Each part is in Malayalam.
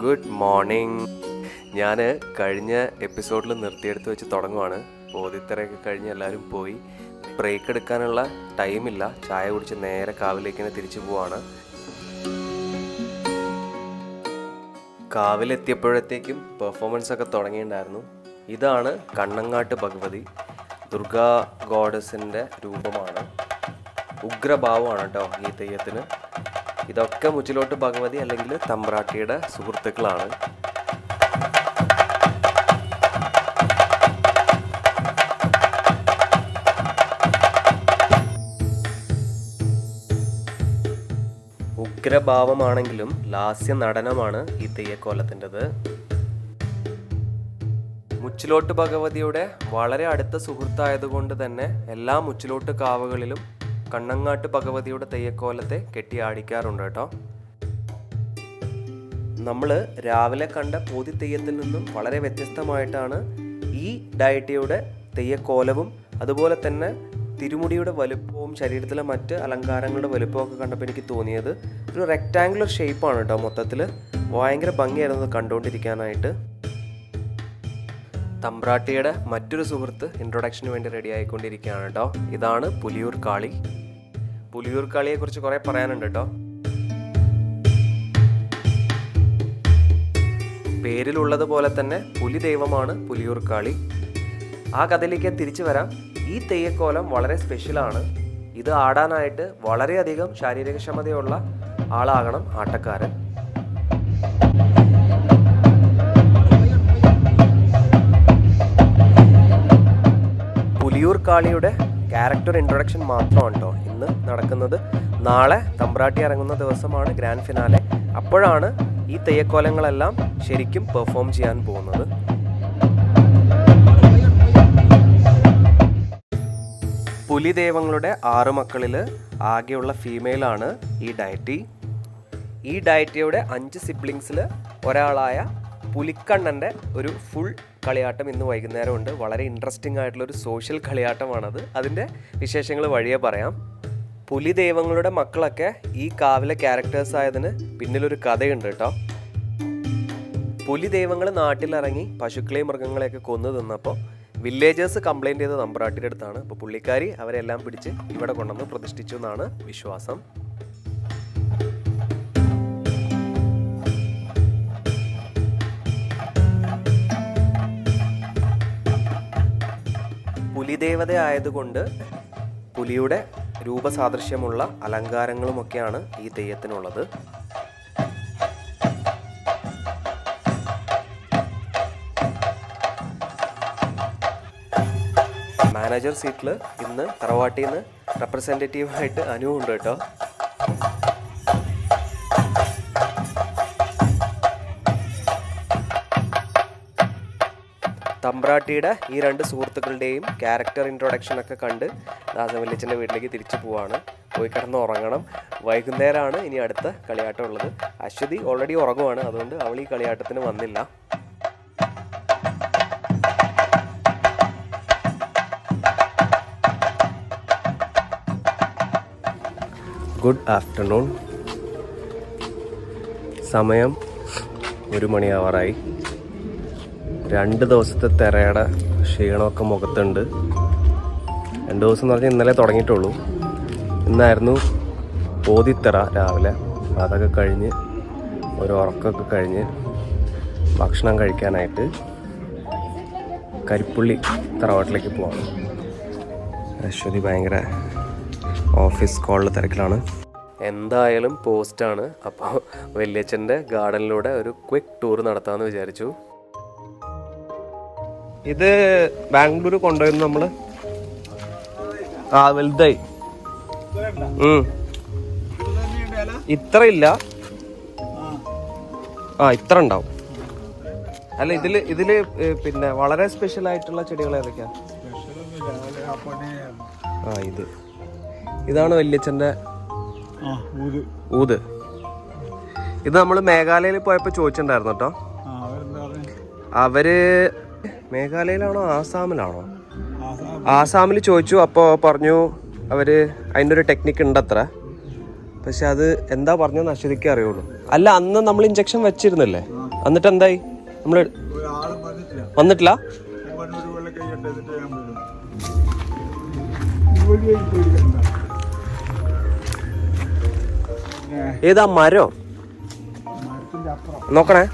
Good morning. ഞാൻ കഴിഞ്ഞ എപ്പിസോഡിൽ നിർത്തിയെടുത്ത് വെച്ച് തുടങ്ങുവാണ്. പോതിത്തറയൊക്കെ കഴിഞ്ഞ് എല്ലാവരും പോയി. ബ്രേക്ക് എടുക്കാനുള്ള ടൈമില്ല. ചായ കുടിച്ച് നേരെ കാവിലേക്ക് തന്നെ തിരിച്ചു പോവാണ്. കാവിലെത്തിയപ്പോഴത്തേക്കും പെർഫോമൻസ് ഒക്കെ തുടങ്ങിയിട്ടുണ്ടായിരുന്നു. ഇതാണ് കണ്ണങ്ങാട്ട് ഭഗവതി, ദുർഗാ ഗോഡസിൻ്റെ രൂപമാണ്. ഉഗ്രഭാവമാണ് കേട്ടോ ഈ തെയ്യത്തിന്. ഇതൊക്കെ മുച്ചിലോട്ട് ഭഗവതി അല്ലെങ്കിൽ തമ്പ്രാട്ടിയുടെ സുഹൃത്തുക്കളാണ്. ഉഗ്രഭാവമാണെങ്കിലും ലാസ്യ നടനമാണ് ഈ തെയ്യക്കോലത്തിൻ്റെത്. മുച്ചിലോട്ട് ഭഗവതിയുടെ വളരെ അടുത്ത സുഹൃത്തായതുകൊണ്ട് തന്നെ എല്ലാ മുച്ചിലോട്ട് കാവുകളിലും കണ്ണങ്ങാട്ട് ഭഗവതിയുടെ തെയ്യക്കോലത്തെ കെട്ടിയാടിക്കാറുണ്ട് കേട്ടോ. നമ്മൾ രാവിലെ കണ്ട പോതി തെയ്യത്തിൽ നിന്നും വളരെ വ്യത്യസ്തമായിട്ടാണ് ഈ ഡയറ്റിയുടെ തെയ്യക്കോലവും അതുപോലെ തന്നെ തിരുമുടിയുടെ വലുപ്പവും ശരീരത്തിലെ മറ്റ് അലങ്കാരങ്ങളുടെ വലുപ്പവും ഒക്കെ കണ്ടപ്പോൾ എനിക്ക് തോന്നിയത് ഒരു റെക്റ്റാങ്കുലർ ഷേപ്പാണ് കേട്ടോ. മൊത്തത്തിൽ ഭയങ്കര ഭംഗിയായിരുന്നു കണ്ടുകൊണ്ടിരിക്കാനായിട്ട്. തമ്പ്രാട്ടിയുടെ മറ്റൊരു സുഹൃത്ത് ഇൻട്രൊഡക്ഷന് വേണ്ടി റെഡി ആയിക്കൊണ്ടിരിക്കുകയാണ് കേട്ടോ. ഇതാണ് പുലിയൂർ കാളി. പുലിയൂർ കാളിയെക്കുറിച്ച് കുറേ പറയാനുണ്ട് കേട്ടോ. പേരിലുള്ളതുപോലെ തന്നെ പുലി ദൈവമാണ് പുലിയൂർ കാളി. ആ കഥയിലേക്ക് തിരിച്ചു വരാം. ഈ തെയ്യക്കോലം വളരെ സ്പെഷ്യലാണ്. ഇത് ആടാനായിട്ട് വളരെയധികം ശാരീരികക്ഷമതയുള്ള ആളാകണം ആട്ടക്കാരൻ. പുലിയൂർ കാളിയുടെ ക്യാരക്ടർ ഇൻട്രൊഡക്ഷൻ മാത്രമാണ് കേട്ടോ ഇന്ന് നടക്കുന്നത്. നാളെ തമ്പ്രാട്ടി ഇറങ്ങുന്ന ദിവസമാണ് ഗ്രാൻഡ് ഫിനാലെ. അപ്പോഴാണ് ഈ തെയ്യക്കോലങ്ങളെല്ലാം ശരിക്കും പെർഫോം ചെയ്യാൻ പോകുന്നത്. പുലിദേവങ്ങളുടെ 6 മക്കളിൽ ആകെയുള്ള ഫീമെയിലാണ് ഈ ഡയറ്റി. ഈ ഡയറ്റിയുടെ 5 സിബ്ലിങ്സിൽ ഒരാളായ പുലിക്കണ്ണൻ്റെ ഒരു ഫുൾ കളിയാട്ടം ഇന്ന് വൈകുന്നേരം ഉണ്ട്. വളരെ ഇൻട്രസ്റ്റിംഗ് ആയിട്ടുള്ളൊരു സോഷ്യൽ കളിയാട്ടമാണത്. അതിൻ്റെ വിശേഷങ്ങൾ വഴിയേ പറയാം. പുലി ദൈവങ്ങളുടെ മക്കളൊക്കെ ഈ കാവിലെ ക്യാരക്ടേഴ്സ് ആയതിന് പിന്നിലൊരു കഥയുണ്ട് കേട്ടോ. പുലി ദൈവങ്ങൾ നാട്ടിലിറങ്ങി പശുക്കളെയും മൃഗങ്ങളെയൊക്കെ കൊന്നു തിന്നപ്പോൾ വില്ലേജേഴ്സ് കംപ്ലൈൻറ്റ് ചെയ്ത് തമ്പ്രാട്ടിയുടെ അടുത്താണ്. അപ്പോൾ പുള്ളിക്കാരി അവരെല്ലാം പിടിച്ച് ഇവിടെ കൊണ്ടുവന്ന് പ്രതിഷ്ഠിച്ചു എന്നാണ് വിശ്വാസം. പുലിദേവത ആയതുകൊണ്ട് പുലിയുടെ രൂപസാദൃശ്യമുള്ള അലങ്കാരങ്ങളുമൊക്കെയാണ് ഈ തെയ്യത്തിനുള്ളത്. മാനേജർ സീറ്റിൽ ഇന്ന് തറവാട്ടിൽ നിന്ന് റെപ്രസെൻറ്റേറ്റീവായിട്ട് അനു ഉണ്ട് കേട്ടോ. തമ്പ്രാട്ടിയുടെ ഈ 2 സുഹൃത്തുക്കളുടെയും ക്യാരക്ടർ ഇൻട്രൊഡക്ഷനൊക്കെ കണ്ട് ദാസവല്യച്ചൻ്റെ വീട്ടിലേക്ക് തിരിച്ചു പോവാണ്. പോയി കിടന്ന് ഉറങ്ങണം. വൈകുന്നേരമാണ് ഇനി അടുത്ത കളിയാട്ടം ഉള്ളത്. അശ്വതി ഓൾറെഡി ഉറങ്ങുവാണ്, അതുകൊണ്ട് അവൾ ഈ കളിയാട്ടത്തിന് വന്നില്ല. Good afternoon. സമയം 1 മണിയാവാറായി. 2 ദിവസത്തെ തിരയുടെ ക്ഷീണമൊക്കെ മുഖത്തുണ്ട്. 2 ദിവസം എന്ന് പറഞ്ഞാൽ ഇന്നലെ തുടങ്ങിയിട്ടുള്ളൂ. ഇന്നായിരുന്നു പോതിത്തറ രാവിലെ. അതൊക്കെ കഴിഞ്ഞ് ഒരു ഉറക്കമൊക്കെ കഴിഞ്ഞ് ഭക്ഷണം കഴിക്കാനായിട്ട് കരിപ്പുള്ളി തറവാട്ടിലേക്ക് പോവാം. അശ്വതി ഭയങ്കര ഓഫീസ് കോളിൽ തിരക്കിലാണ്. എന്തായാലും പോസ്റ്റാണ്. അപ്പോൾ വല്യച്ഛൻ്റെ ഗാർഡനിലൂടെ ഒരു ക്വിക്ക് ടൂർ നടത്താമെന്ന് വിചാരിച്ചു. ഇത് ബാംഗ്ലൂർ കൊണ്ടുപോയിരുന്നു നമ്മള്. വലുതായി. ഇത്ര ഇല്ല. ഇത്ര ഉണ്ടാവും. അല്ല ഇതില് പിന്നെ വളരെ സ്പെഷ്യൽ ആയിട്ടുള്ള ചെടികൾ ഏതൊക്കെയാ? ഇതാണ് വല്യച്ഛൻ്റെ ഊത്. ഇത് നമ്മൾ മേഘാലയയിൽ പോയപ്പോൾ ചോദിച്ചിട്ടുണ്ടായിരുന്നു കേട്ടോ. അവര് മേഘാലയയിലാണോ ആസാമിലാണോ? ആസാമിൽ ചോദിച്ചു. അപ്പോൾ പറഞ്ഞു അവർ അതിൻ്റെ ഒരു ടെക്നിക്ക് ഉണ്ടത്ര. പക്ഷെ അത് എന്താ പറഞ്ഞതെന്ന് അശ്വതിക്ക് അറിയുള്ളൂ. അല്ല, അന്ന് നമ്മൾ ഇഞ്ചക്ഷൻ വെച്ചിരുന്നില്ലേ? എന്നിട്ട് എന്തായി? നമ്മള് വന്നിട്ടില്ല. ഏതാ മരോ? നോക്കണേ.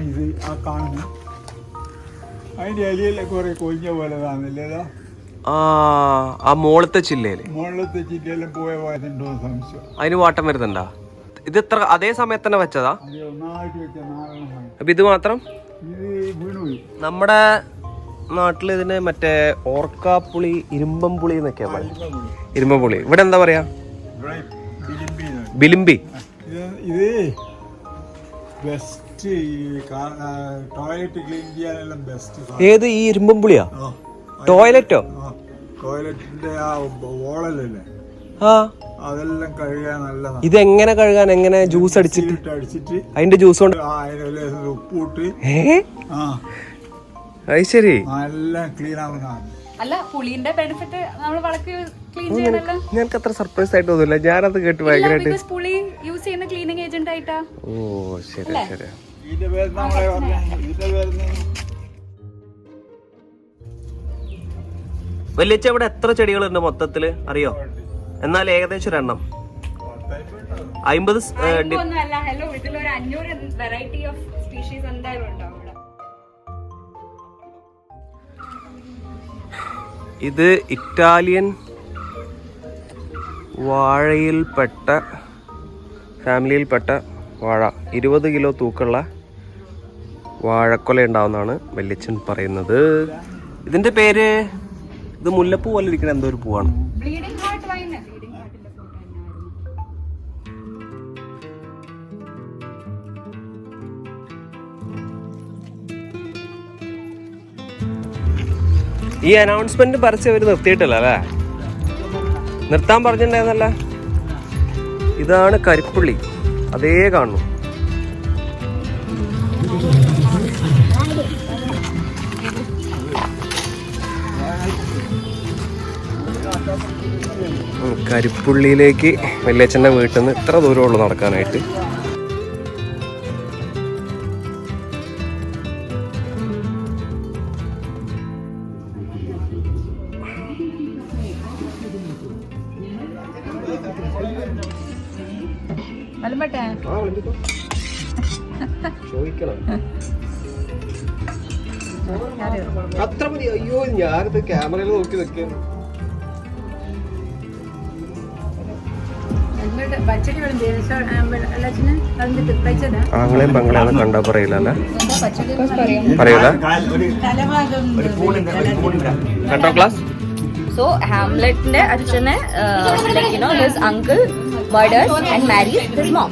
ഇത് ആ കാണുന്നു. അതിന്റെ ഇലയിലൊക്കെ കുറെ കൊഴിഞ്ഞ പോലെ കാണുന്നില്ലല്ലോ. ആ മോളത്തെ ചില്ലയില് പോയ പോയതുണ്ടോ സംശയം. അതിന് വാട്ടം വരുന്നുണ്ടാ? ഇത് എത്ര അതേ സമയത്ത് തന്നെ വെച്ചതാ? അപ്പൊ ഇത് മാത്രം നമ്മുടെ നാട്ടില് ഇതിന് മറ്റേ ഓർക്കാപ്പുളി, ഇരുമ്പംപുളി എന്നൊക്കെയാ പറയാ. ഇരുമ്പംപുളി ഇവിടെ എന്താ പറയാ? ബിലിമ്പി. ഇത് ബെസ്റ്റ് ടോയ്ലറ്റ് ക്ലീൻ ചെയ്യാനെല്ലാം ബെസ്റ്റ്. ഏത് ഈ ഇരുമ്പംപുളിയാ? ടോയ്ലറ്റോ? ടോയ്ലറ്റിന്റെ ആ വോളല്ലേ, അതെല്ലാം കഴുകാൻ നല്ലതാണ്. ഇതെങ്ങനെ കഴുകാൻ? എങ്ങനെ? ജ്യൂസ് അടിച്ചിട്ട് അതിന്റെ ജ്യൂസ് കൊണ്ട് ഉപ്പിട്ട് അത് ശരി നല്ല ക്ലീൻ ആവുന്നതാണ്. അല്ല, പുളിന്റെ ബെനിഫിറ്റ് നമ്മൾ വളക്ക് ക്ലീൻ ചെയ്യണല്ലോ. ഞങ്ങൾക്ക് അത്ര സർപ്രൈസ് ആയിട്ട് തോന്നില്ല. ഞാനത് കേട്ട് ഭയങ്കരമായിട്ട്. പുളി യൂസ് ചെയ്യുന്ന ക്ലീനിങ് ഏജന്റ് ആയിട്ടാ. ഓ ശരി ശരി. ഇതിന്റെ പേര് നമ്മളെ പറഞ്ഞ ഇതിന്റെ പേര്. വലിയച്ഛ ഇവിടെ എത്ര ചെടികളുണ്ട് മൊത്തത്തില് അറിയോ? എന്നാൽ ഏകദേശം ഒരു എണ്ണം 50. ഹലോ, ഇതിലൊരു 500 വെറൈറ്റി ഓഫ് സ്പീഷീസ് എന്തായാലും ഉണ്ടാവും ഇവിടെ. ഇത് ഇറ്റാലിയൻ ഫാമിലിയിൽപ്പെട്ട വാഴ. 20 കിലോ തൂക്കമുള്ള വാഴക്കൊല ഉണ്ടാവുന്നതാണ് വല്യച്ഛൻ പറയുന്നത്. ഇതിന്റെ പേര്, ഇത് മുല്ലപ്പൂ പോലെ ഇരിക്കുന്ന എന്തോ ഒരു പൂവാണ്. ഈ അനൗൺസ്മെന്റ് പരസ്യം അവർ നിർത്തിയിട്ടില്ല അല്ലേ? നിർത്താൻ പറഞ്ഞിട്ടുണ്ടായിരുന്നല്ല. ഇതാണ് കരിപ്പുള്ളി, അതേ കാണുന്നു. കരിപ്പുള്ളിയിലേക്ക് വല്യച്ഛൻ്റെ വീട്ടിൽ നിന്ന് ഇത്ര ദൂരമുള്ളൂ നടക്കാനായിട്ട്. അത്ര മതി. അയ്യോ, ഞാനിത് ക്യാമറയിൽ നോക്കി നിൽക്കുന്നു. ആങ്ങളെയും പങ്ങളെയാണ് കണ്ടാ പറയില്ല അല്ലേ? പറയൂല. കണ്ടോ ക്ലാസ്? So Hamletന്റെ അച്ഛനെ his uncle murdered and married his mom.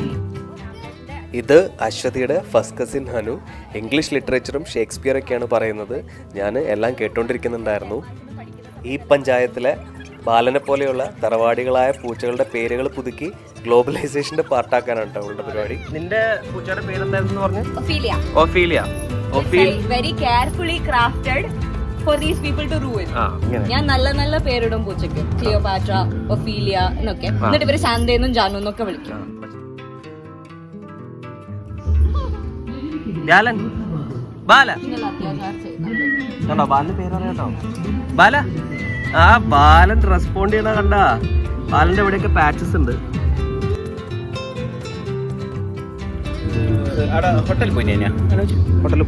ഇത് അശ്വതിയുടെ ഫസ്റ്റ് കസിൻ ഹനു. ഇംഗ്ലീഷ് ലിറ്ററേച്ചറും ഷേക്സ്പിയറൊക്കെയാണ് പറയുന്നത്. ഞാൻ എല്ലാം കേട്ടോണ്ടിരിക്കുന്നുണ്ടായിരുന്നു. ഈ പഞ്ചായത്തിലെ ബാലനെ പോലെയുള്ള തറവാടികളായ പൂച്ചകളുടെ പേരുകൾ പുതുക്കി ഗ്ലോബലൈസേഷന്റെ പാർട്ടാക്കാനാണ് അവളുടെ പരിപാടി. നിന്റെ പൂച്ചയുടെ പേരെന്തായിരുന്നു പറഞ്ഞു? Ophelia. Ophelia. Very carefully crafted for these people to ruin. ഞാൻ നല്ല നല്ല പേരിടും പൂച്ചക്ക്. ക്ലിയോപാട്ര, ഒഫീലിയ എന്നൊക്കെ. എന്നിട്ട് ഇവര് ശാന്തയെന്നും ജാനു എന്നൊക്കെ വിളിക്കും. ബാല കണ്ടോ? ബാലന്റെ പേരറിയാട്ടോ. ബാല. ആ ബാലൻ റെസ്പോണ്ട് ചെയ്യണ കണ്ടാ? ബാലന്റെ ഇവിടെയൊക്കെ പാച്ചസ് ഉണ്ട്. ഹോട്ടലിൽ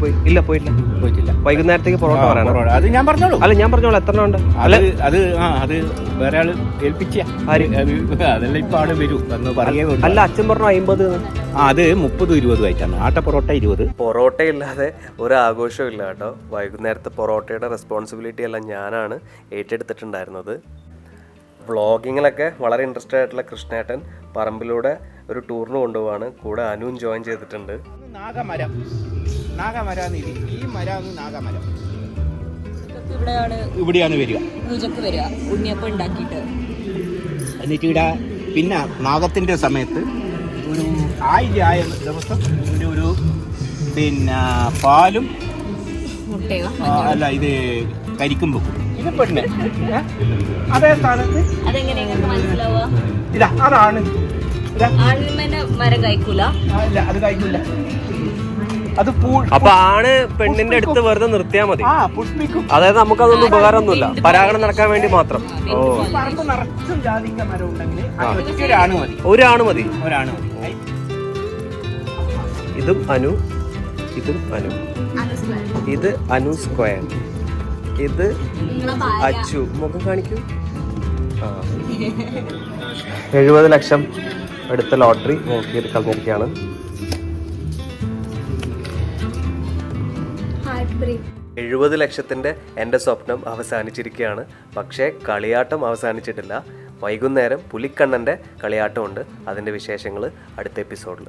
പോയി? ഇല്ല, പോയിട്ടില്ല. വൈകുന്നേരത്തേക്ക് പൊറോട്ട പറയണം. അത് ഞാൻ പറഞ്ഞോളൂ. അല്ല, ഞാൻ പറഞ്ഞോളൂ. എത്ര ഉണ്ട്? അത് വേറെ ആള് ഏൽപ്പിച്ച. അതെല്ലാം ഇപ്പൊ ആള് വരും എന്ന് പറയേ. അല്ല, അച്ഛൻ പറഞ്ഞു 50. അത് 30-20 ആയിട്ടാണ്. ആട്ട പൊറോട്ട 20. പൊറോട്ട ഇല്ലാതെ ഒരു ആഘോഷവും ഇല്ല കേട്ടോ. വൈകുന്നേരത്തെ പൊറോട്ടയുടെ റെസ്പോൺസിബിലിറ്റി എല്ലാം ഞാനാണ് ഏറ്റെടുത്തിട്ടുണ്ടായിരുന്നത്. വ്ളോഗിങ്ങിലൊക്കെ വളരെ ഇൻട്രസ്റ്റഡ് ആയിട്ടുള്ള കൃഷ്ണേട്ടൻ പറമ്പിലൂടെ ഒരു ടൂറിന് കൊണ്ടുപോവാണ്. കൂടെ അനുവും ജോയിൻ ചെയ്തിട്ടുണ്ട്. നാഗമരം ഈ മരം നാഗമരം ഇവിടെയാണ് വരിക. പൂജക്ക് വരിക, ഉണ്ണിയപ്പം ഉണ്ടാക്കിയിട്ട്. എന്നിട്ട് ഇവിടെ പിന്നെ നാഗത്തിന്റെ സമയത്ത് ഒരു 1000 ദിവസം ഒരു പിന്നെ പാലും അല്ല ഇത് കരിക്കും വെക്കും. ഇത് പെണ്ണ് അതേ സ്ഥാനത്ത്. അതെങ്ങനെ മനസ്സിലാവുക? ഇതാ അതാണ് ആൺമേനെ മരം കഴിക്കൂല. ഇല്ല, അത് കഴിക്കില്ല. അത് അപ്പൊ ആണ് പെണ്ണിന്റെ അടുത്ത് വെറുതെ നിർത്തിയാ മതി. പുഷ്പിക്കും. അതായത് നമുക്കതൊന്നും ഉപകാരമൊന്നുമില്ല, പരാഗണം നടക്കാൻ വേണ്ടി മാത്രം. ഓ, പറമ്പ് നിറച്ചും ജാതിക്ക മരം ഉണ്ടെങ്കിൽ ഒരാണ് മതി. ഒരാണ് മതി. ഒരാണ് മതി. ഇതും അനു, ഇതും അനു, ഇത് അനു സ്ക്വയർ, ഇത് അച്ചു. മുഖം കാണിക്കൂ. 70 ലക്ഷം എടുത്ത ലോട്ടറി നോക്കിയിട്ട് കളഞ്ഞിരിക്കുകയാണ്. 70 ലക്ഷത്തിന്റെ എൻ്റെ സ്വപ്നം അവസാനിച്ചിരിക്കുകയാണ്. പക്ഷേ കളിയാട്ടം അവസാനിച്ചിട്ടില്ല. വൈകുന്നേരം പുലിക്കണ്ണൻ്റെ കളിയാട്ടമുണ്ട്. അതിൻ്റെ വിശേഷങ്ങൾ അടുത്ത എപ്പിസോഡിൽ.